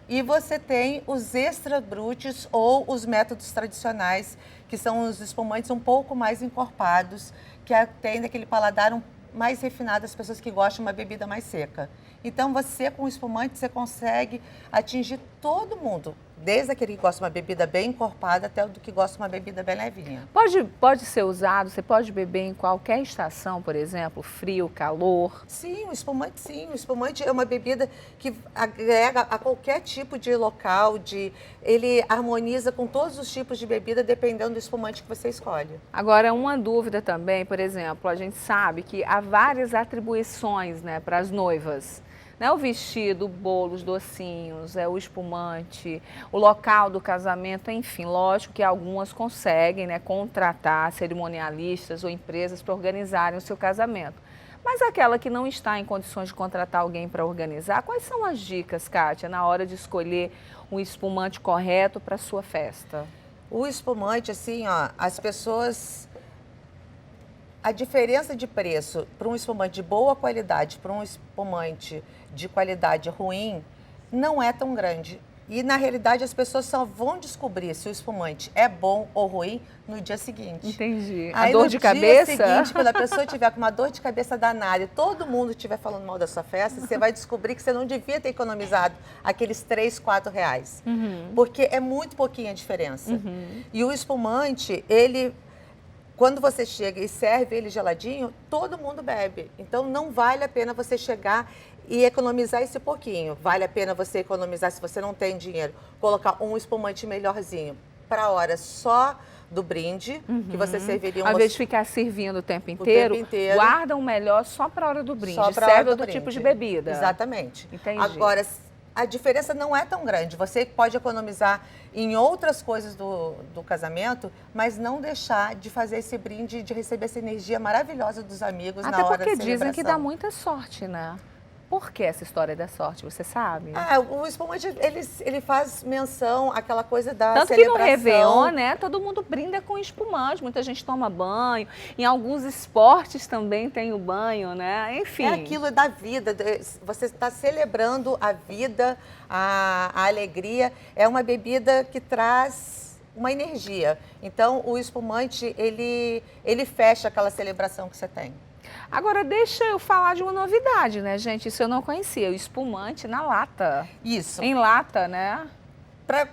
e você tem os extra brutes ou os métodos tradicionais, que são os espumantes um pouco mais encorpados, que tem aquele paladar mais refinado, as pessoas que gostam de uma bebida mais seca. Então, você com o espumante, você consegue atingir todo mundo. Desde aquele que gosta de uma bebida bem encorpada até o do que gosta de uma bebida bem levinha. Pode ser usado, você pode beber em qualquer estação, por exemplo, frio, calor? Sim, o espumante sim. O espumante é uma bebida que agrega a qualquer tipo de local, ele harmoniza com todos os tipos de bebida, dependendo do espumante que você escolhe. Agora, uma dúvida também, por exemplo, a gente sabe que há várias atribuições, né, para as noivas. Né, o vestido, o bolo, os docinhos, o espumante, o local do casamento, enfim, lógico que algumas conseguem, né, contratar cerimonialistas ou empresas para organizarem o seu casamento. Mas aquela que não está em condições de contratar alguém para organizar, quais são as dicas, Kátia, na hora de escolher um espumante correto para a sua festa? O espumante, assim, ó, as pessoas... A diferença de preço para um espumante de boa qualidade para um espumante de qualidade ruim não é tão grande. E, na realidade, as pessoas só vão descobrir se o espumante é bom ou ruim no dia seguinte. Entendi. Aí, a dor de cabeça? No dia seguinte, quando a pessoa tiver com uma dor de cabeça danada e todo mundo estiver falando mal da sua festa, você vai descobrir que você não devia ter economizado aqueles 3, 4 reais. Porque é muito pouquinha a diferença. E o espumante, quando você chega e serve ele geladinho, todo mundo bebe. Então, não vale a pena você chegar e economizar esse pouquinho. Vale a pena você economizar, se você não tem dinheiro, colocar um espumante melhorzinho para a hora só do brinde, que você serviria Ao invés de ficar servindo o tempo inteiro, guarda um melhor só para a hora do brinde. Serve outro tipo de bebida. Exatamente. Entendi. Agora, a diferença não é tão grande. Você pode economizar em outras coisas do casamento, mas não deixar de fazer esse brinde, de receber essa energia maravilhosa dos amigos na hora da celebração. Até porque dizem que dá muita sorte, né? Por que essa história da sorte, você sabe? O espumante, ele faz menção àquela coisa da Tanto celebração. Que no Réveillon, né, todo mundo brinda com espumante, muita gente toma banho, em alguns esportes também tem o banho, né, enfim. É aquilo da vida, você está celebrando a vida, a alegria, é uma bebida que traz uma energia. Então, o espumante, ele fecha aquela celebração que você tem. Agora, deixa eu falar de uma novidade, né, gente? Isso eu não conhecia, o espumante na lata. Isso. Em lata, né?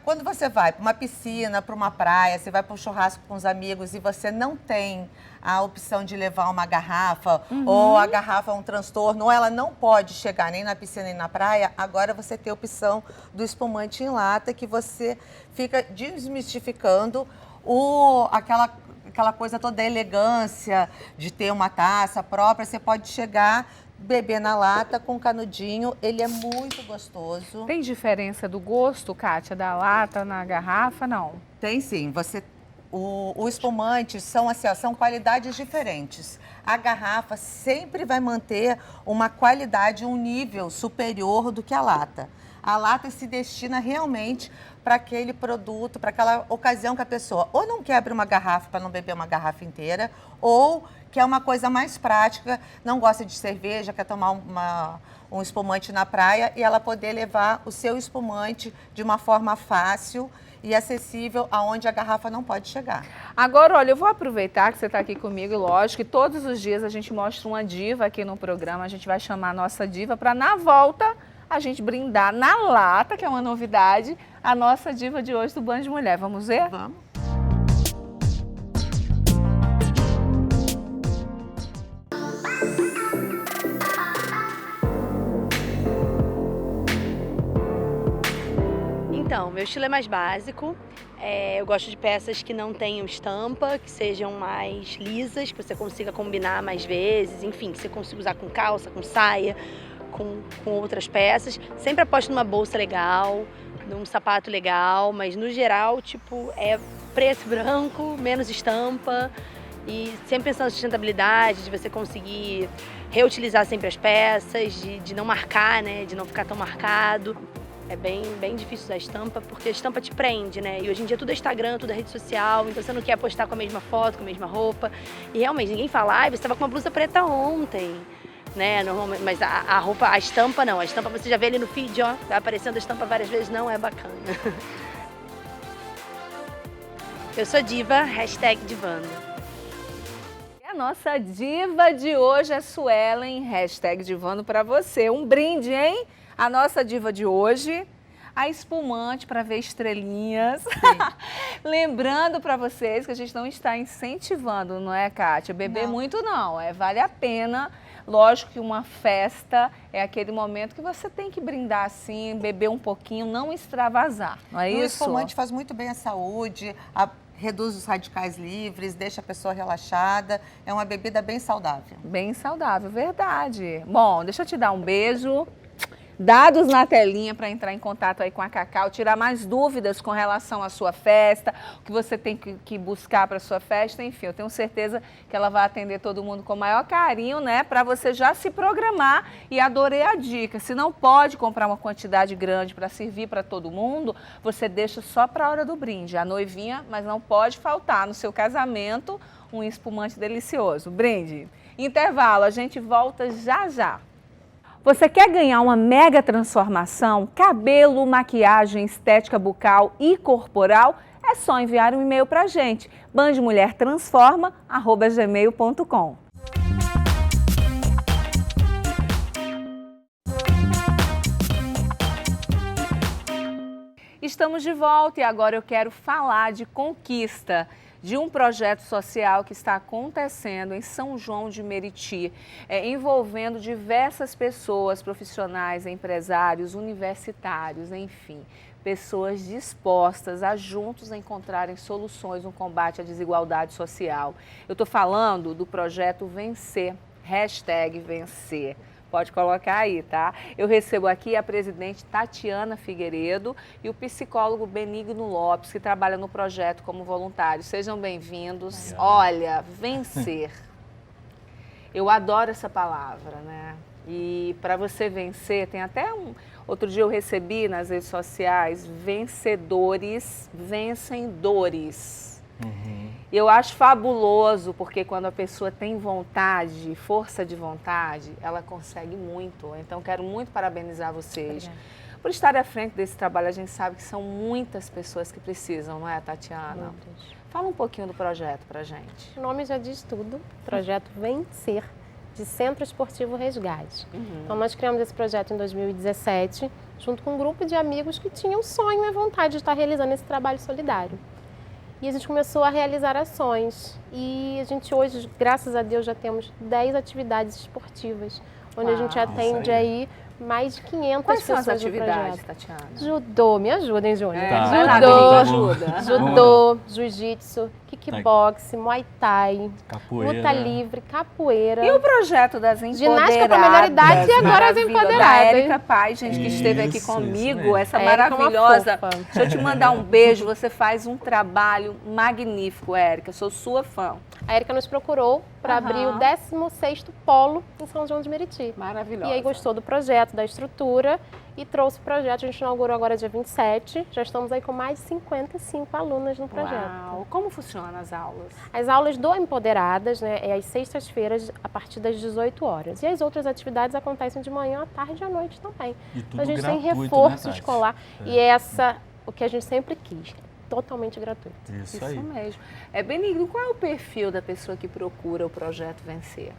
Quando você vai para uma piscina, para uma praia, você vai para um churrasco com os amigos e você não tem a opção de levar uma garrafa, ou a garrafa é um transtorno, ou ela não pode chegar nem na piscina nem na praia, agora você tem a opção do espumante em lata, que você fica desmistificando aquela coisa toda, a elegância de ter uma taça própria. Você pode chegar, beber na lata com canudinho, ele é muito gostoso. Tem diferença do gosto, Kátia, da lata na garrafa, não? Tem sim. O espumante são qualidades diferentes. A garrafa sempre vai manter uma qualidade, um nível superior do que a lata. A lata se destina realmente para aquele produto, para aquela ocasião que a pessoa ou não quer abrir uma garrafa para não beber uma garrafa inteira, ou quer uma coisa mais prática, não gosta de cerveja, quer tomar um espumante na praia e ela poder levar o seu espumante de uma forma fácil e acessível, aonde a garrafa não pode chegar. Agora, olha, eu vou aproveitar que você está aqui comigo, e lógico que todos os dias a gente mostra uma diva aqui no programa, a gente vai chamar a nossa diva para, na volta, a gente brindar na lata, que é uma novidade, a nossa diva de hoje do Banho de Mulher. Vamos ver? Vamos. Então, meu estilo é mais básico. Eu gosto de peças que não tenham estampa, que sejam mais lisas, que você consiga combinar mais vezes, enfim, que você consiga usar com calça, com saia, com outras peças. Sempre aposto numa bolsa legal, num sapato legal, mas no geral, tipo, é preto e branco, menos estampa, e sempre pensando na sustentabilidade, de você conseguir reutilizar sempre as peças, de não marcar, né, de não ficar tão marcado. É bem difícil usar estampa, porque a estampa te prende, né? E hoje em dia tudo é Instagram, tudo é rede social, então você não quer postar com a mesma foto, com a mesma roupa. E realmente, ninguém fala, você estava com uma blusa preta ontem, né? Normalmente, mas a roupa, a estampa não. A estampa você já vê ali no feed, ó, vai aparecendo a estampa várias vezes, não é bacana. Eu sou diva, #divando. A nossa diva de hoje é Suelen, #divando para você. Um brinde, hein? A nossa diva de hoje, a espumante para ver estrelinhas. Lembrando para vocês que a gente não está incentivando, não é, Kátia? Beber muito não, vale a pena. Lógico que uma festa é aquele momento que você tem que brindar assim, beber um pouquinho, não extravasar, não é isso? O espumante faz muito bem à saúde, reduz os radicais livres, deixa a pessoa relaxada. É uma bebida bem saudável. Bem saudável, verdade. Bom, deixa eu te dar um beijo. Dados na telinha para entrar em contato aí com a Cacau, tirar mais dúvidas com relação à sua festa, o que você tem que buscar para a sua festa, enfim, eu tenho certeza que ela vai atender todo mundo com o maior carinho, né, para você já se programar. E adorei a dica, se não pode comprar uma quantidade grande para servir para todo mundo, você deixa só para a hora do brinde, a noivinha, mas não pode faltar no seu casamento um espumante delicioso. Brinde. Intervalo, a gente volta já já. Você quer ganhar uma mega transformação? Cabelo, maquiagem, estética bucal e corporal? É só enviar um e-mail para a gente, bandemulhertransforma@gmail.com. Estamos de volta e agora eu quero falar de conquista, de um projeto social que está acontecendo em São João de Meriti, envolvendo diversas pessoas, profissionais, empresários, universitários, enfim, pessoas dispostas a juntos encontrarem soluções no combate à desigualdade social. Eu estou falando do projeto Vencer, #Vencer. Pode colocar aí, tá? Eu recebo aqui a presidente Tatiana Figueiredo e o psicólogo Benigno Lopes, que trabalha no projeto como voluntário. Sejam bem-vindos. Olha, vencer. Eu adoro essa palavra, né? E para você vencer, tem até outro dia eu recebi nas redes sociais, vencedores vencem dores. E eu acho fabuloso, porque quando a pessoa tem vontade, força de vontade, ela consegue muito. Então, quero muito parabenizar vocês por estar à frente desse trabalho. A gente sabe que são muitas pessoas que precisam, não é, Tatiana? Muitas. Fala um pouquinho do projeto pra gente. O nome já diz tudo, Projeto Vencer, de Centro Esportivo Resgate. Então, nós criamos esse projeto em 2017, junto com um grupo de amigos que tinham o sonho e a vontade de estar realizando esse trabalho solidário. E a gente começou a realizar ações. E a gente hoje, graças a Deus, já temos 10 atividades esportivas, onde a gente atende aí mais de 500 Quais pessoas são as atividades, no projeto. Tatiana? Judô, me ajudem, Júnior. Judô, jiu-jitsu, kickbox, muay thai, luta livre, capoeira. E o projeto das empoderadas? Ginástica para a melhor idade e agora as empoderadas. Da Érica Paz, gente, que esteve aqui comigo, essa maravilhosa. Deixa eu te mandar um beijo, você faz um trabalho magnífico, Érica, eu sou sua fã. A Érica nos procurou para abrir o 16º polo em São João de Meriti. Maravilhosa. E aí gostou do projeto, da estrutura e trouxe o projeto. A gente inaugurou agora dia 27, já estamos aí com mais de 55 alunas no projeto. Uau. Como funcionam as aulas? As aulas do Empoderadas, né, é às sextas-feiras, a partir das 18 horas. E as outras atividades acontecem de manhã, à tarde e à noite também. E tudo então a gente gratuito, tem reforço né, escolar. E essa, o que a gente sempre quis. Totalmente gratuito. Isso aí. Mesmo. Benigno, qual é o perfil da pessoa que procura o projeto Vencer?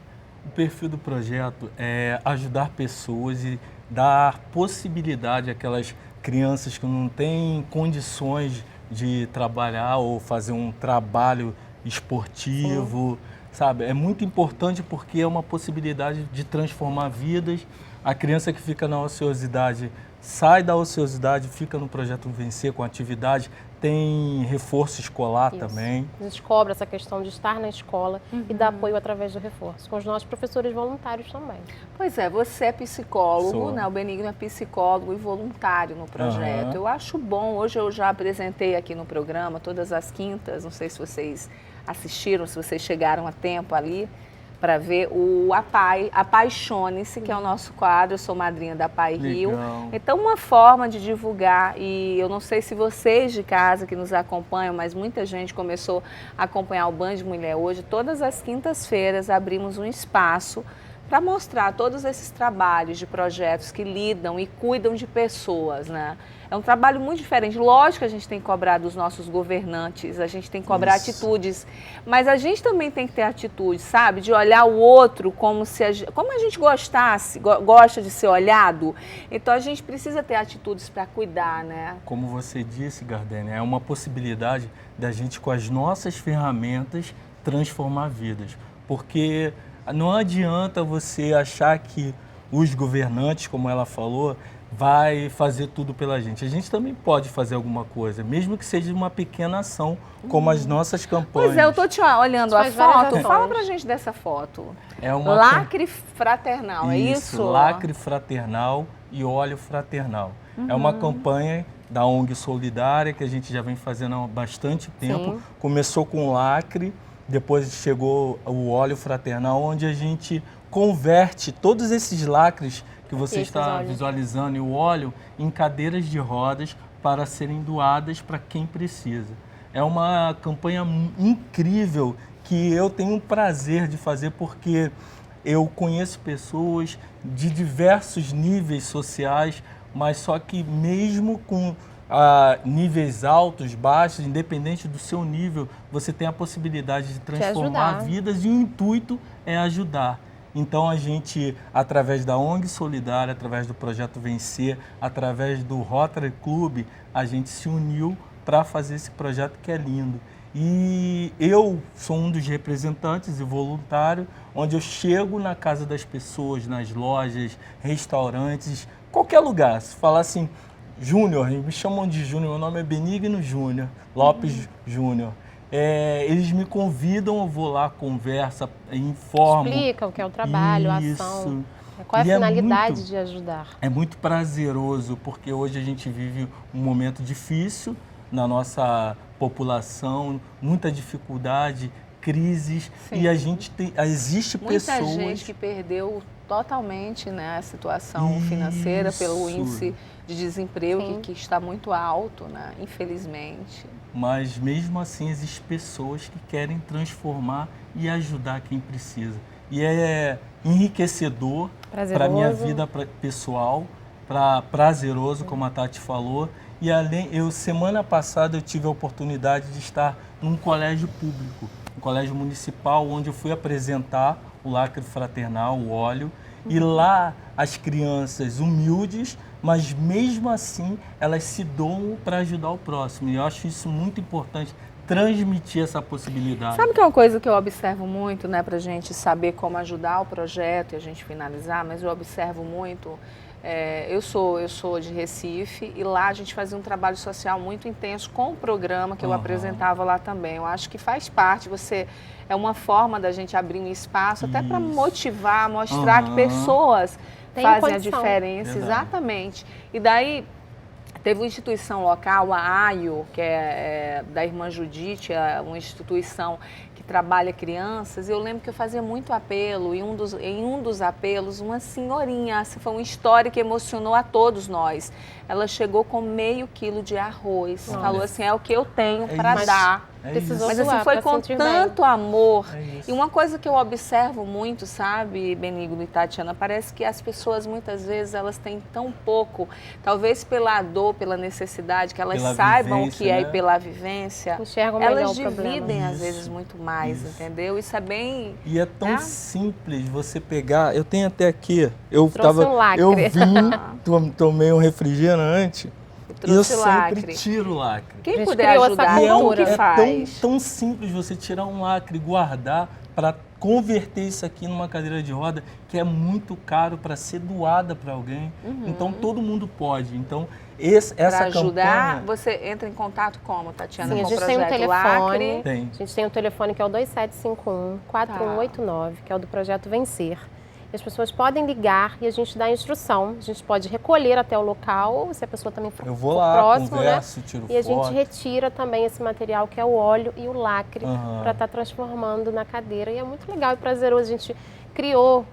O perfil do projeto é ajudar pessoas e dar possibilidade àquelas crianças que não têm condições de trabalhar ou fazer um trabalho esportivo, sabe? É muito importante porque é uma possibilidade de transformar vidas. A criança que fica na ociosidade sai da ociosidade, fica no projeto Vencer com atividade. Tem reforço escolar também. A gente cobra essa questão de estar na escola e dar apoio através do reforço, com os nossos professores voluntários também. Pois é, você é psicólogo, né? O Benigno é psicólogo e voluntário no projeto. Eu acho bom, hoje eu já apresentei aqui no programa, todas as quintas, não sei se vocês assistiram, se vocês chegaram a tempo ali, para ver o Apaixone-se, que é o nosso quadro, eu sou madrinha da Pai Rio. Então, uma forma de divulgar, e eu não sei se vocês de casa que nos acompanham, mas muita gente começou a acompanhar o Band Mulher hoje. Todas as quintas-feiras abrimos um espaço para mostrar todos esses trabalhos de projetos que lidam e cuidam de pessoas, né? É um trabalho muito diferente. Lógico que a gente tem que cobrar dos nossos governantes, a gente tem que cobrar atitudes, mas a gente também tem que ter atitude, sabe? De olhar o outro como a gente gosta de ser olhado. Então a gente precisa ter atitudes para cuidar, né? Como você disse, Gardênia, é uma possibilidade da gente, com as nossas ferramentas, transformar vidas. Porque não adianta você achar que os governantes, como ela falou, vai fazer tudo pela gente. A gente também pode fazer alguma coisa, mesmo que seja uma pequena ação, como as nossas campanhas. Pois é, eu estou te olhando a foto. Fala pra gente dessa foto. É uma lacre fraternal, é isso? Lacre fraternal e óleo fraternal. É uma campanha da ONG Solidária que a gente já vem fazendo há bastante tempo. Sim. Começou com o lacre, depois chegou o óleo fraternal, onde a gente converte todos esses lacres que você está visualizando e o óleo em cadeiras de rodas para serem doadas para quem precisa. É uma campanha incrível que eu tenho o prazer de fazer porque eu conheço pessoas de diversos níveis sociais, mas só que mesmo com níveis altos, baixos, independente do seu nível, você tem a possibilidade de transformar vidas e o intuito é ajudar. Então a gente, através da ONG Solidária, através do Projeto Vencer, através do Rotary Club, a gente se uniu para fazer esse projeto que é lindo. E eu sou um dos representantes e voluntário, onde eu chego na casa das pessoas, nas lojas, restaurantes, qualquer lugar. Se falar assim, Júnior, me chamam de Júnior, meu nome é Benigno Júnior, Lopes Júnior. Eles me convidam, eu vou lá, conversa, informo. Explica o que é o trabalho, a ação. Qual é a finalidade de ajudar? É muito prazeroso, porque hoje a gente vive um momento difícil na nossa população, muita dificuldade, crises. Sim. E a gente existe pessoas... Muita gente que perdeu totalmente, né, a situação financeira pelo índice de desemprego que está muito alto, né, infelizmente. Mas mesmo assim existem pessoas que querem transformar e ajudar quem precisa. E é enriquecedor para a minha vida pessoal, prazeroso, como a Tati falou. E semana passada eu tive a oportunidade de estar num colégio público, um colégio municipal, onde eu fui apresentar o lacre fraternal, o óleo. E lá as crianças humildes, mas mesmo assim elas se doam para ajudar o próximo. E eu acho isso muito importante, transmitir essa possibilidade. Sabe que é uma coisa que eu observo muito, né, para a gente saber como ajudar o projeto e a gente finalizar, mas eu observo muito, eu sou de Recife e lá a gente fazia um trabalho social muito intenso com o programa que eu apresentava lá também. Eu acho que faz parte, é uma forma da gente abrir um espaço até para motivar, mostrar que pessoas fazem a diferença. Exatamente. E daí teve uma instituição local, a AIO, que é da irmã Judite, é uma instituição que trabalha crianças. Eu lembro que eu fazia muito apelo, e em um dos apelos, uma senhorinha, foi uma história que emocionou a todos nós. Ela chegou com meio quilo de arroz, falou assim, é o que eu tenho para dar. Mas assim, foi com tanto amor. E uma coisa que eu observo muito, sabe, Benigno e Tatiana, parece que as pessoas muitas vezes elas têm tão pouco, talvez pela dor, pela necessidade, que elas saibam o que é e pela vivência, elas dividem às vezes muito mais, entendeu? Isso é bem... E é tão simples você pegar, eu tenho até aqui, eu vim, tomei um refrigerante, e eu sempre tiro o lacre. Quem puder ajudar, como que faz? É tão simples você tirar um lacre e guardar para converter isso aqui numa cadeira de roda, que é muito caro para ser doada para alguém. Então, todo mundo pode. Então, essa ajudar, campanha... você entra em contato como, Tatiana? Sim, a gente tem um telefone. A gente tem um telefone que é o 2751-4189, que é o do Projeto Vencer. E as pessoas podem ligar e a gente dá a instrução. A gente pode recolher até o local, se a pessoa também for próximo, converso, né? Tiro e a gente retira também esse material que é o óleo e o lacre para estar transformando na cadeira. E é muito legal e prazeroso. A gente criou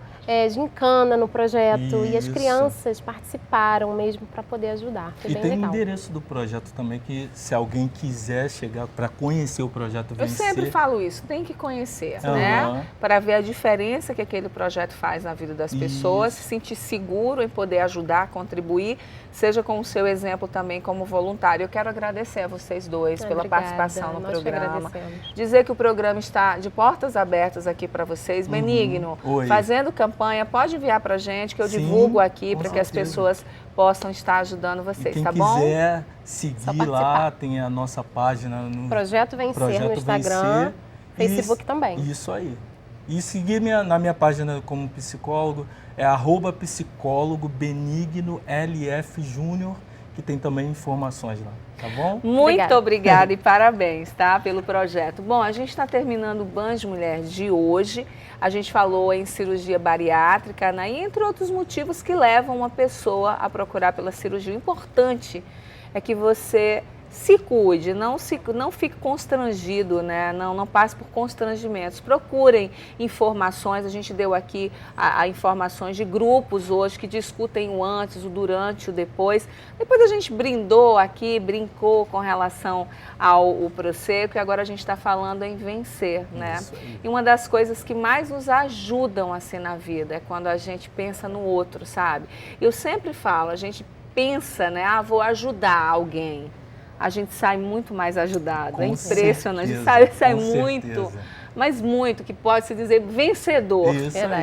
gincana no projeto e as Isso. crianças participaram mesmo para poder ajudar. Foi E bem tem o legal. endereço do projeto também, que se alguém quiser chegar para conhecer o projeto Eu Vencer... sempre falo isso, tem que conhecer, Aham. né? Para ver a diferença que aquele projeto faz na vida das pessoas, Isso. se sentir seguro em poder ajudar, contribuir, seja com o seu exemplo também como voluntário. Eu quero agradecer a vocês dois pela Obrigada, participação no nós que programa. agradecemos. Dizer que o programa está de portas abertas aqui para vocês. Benigno, Oi. fazendo campanha, pode enviar para a gente que eu Sim, divulgo aqui com para que as certeza. pessoas possam estar ajudando vocês, Quem tá bom? quiser Só seguir participar. lá, tem a nossa página no Projeto Vencer Projeto no Instagram, Vencer. Facebook também. Isso aí. E seguir na minha página como psicólogo, é @psicólogo Benigno LF Júnior, que tem também informações lá, tá bom? Muito obrigada e parabéns, tá, pelo projeto. Bom, a gente está terminando o Band Mulher de hoje. A gente falou em cirurgia bariátrica, né, e entre outros motivos que levam uma pessoa a procurar pela cirurgia. O importante é que você se cuide, não fique constrangido, né? Não passe por constrangimentos. Procurem informações, a gente deu aqui a informações de grupos hoje que discutem o antes, o durante, o depois. Depois a gente brincou com relação ao Prosecco e agora a gente está falando em vencer, né? Isso aí. E uma das coisas que mais nos ajudam assim na vida é quando a gente pensa no outro, sabe? Eu sempre falo, a gente pensa, né? Vou ajudar alguém. A gente sai muito mais ajudado, é impressionante, sai muito, mas muito, que pode-se dizer vencedor,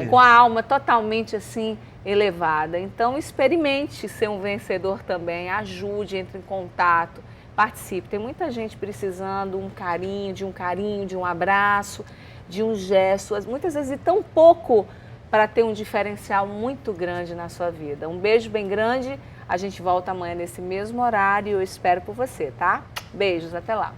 com a alma totalmente assim elevada. Então experimente ser um vencedor também, ajude, entre em contato, participe. Tem muita gente precisando de um abraço, de um gesto, muitas vezes e tão pouco para ter um diferencial muito grande na sua vida. Um beijo bem grande. A gente volta amanhã nesse mesmo horário, eu espero por você, tá? Beijos, até lá.